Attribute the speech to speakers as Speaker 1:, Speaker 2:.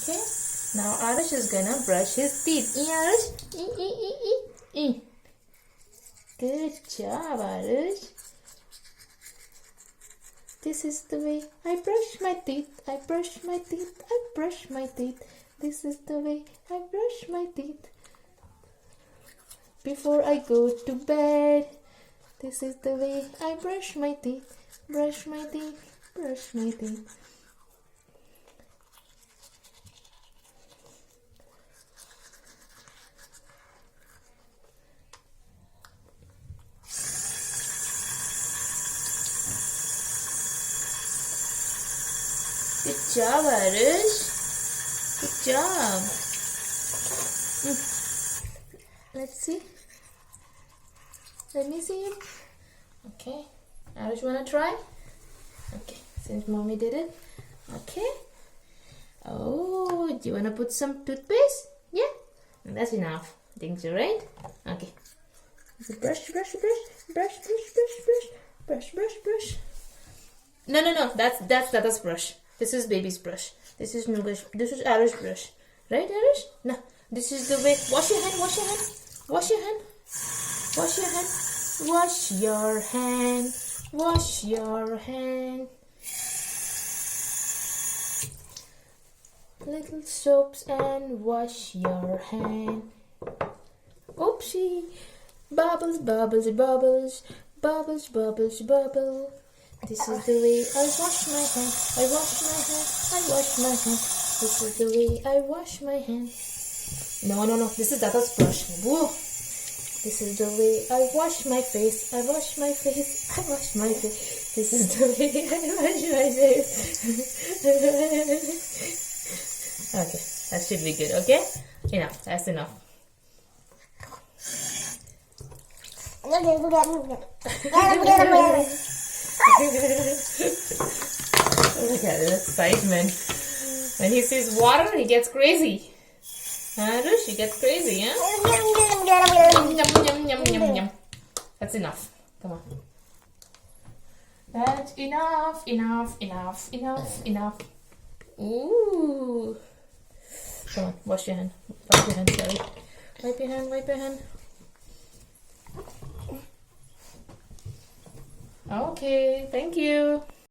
Speaker 1: Okay. Now Arush is gonna brush his teeth. Arush. E. Good job, Arush. This is the way I brush my teeth. I brush my teeth. I brush my teeth. This is the way I brush my teeth. Before I go to bed. This is the way I brush my teeth. Brush my teeth. Brush my teeth. Good job, Arush. Good job. Let's see. Let me see it. Okay. Arush, wanna try? Okay. Since mommy did it. Okay. Oh, do you wanna put some toothpaste? Yeah. That's enough. Think so, right? Okay. Brush, brush, brush, brush, brush, brush, brush, brush, brush, brush. No. That's brush. This is baby's brush. This is Nuga's. This is Arush's brush. Right, Arush? No. This is the way. Wash your hand. Wash your hand. Wash your hand. Wash your hand. Wash your hand. Wash your hand. Little soaps and wash your hand. Oopsie. Bubbles, bubbles, bubbles. Bubbles, bubbles, bubble. This is the way I wash my hand. I wash my hand. I wash my hand. This is the way I wash my hand. No. This is Dada's brush. Whoa. This is the way I wash my face. I wash my face. I wash my face. This is the way I wash my face. Okay, that should be good. Okay, enough. That's enough. Look at the excitement. When he sees water, he gets crazy. Arush, he gets crazy, huh? Yum. That's enough. Come on. That's enough. Ooh. Come on, wash your hand. Wipe your hand, sorry. Wipe your hand. Okay, thank you.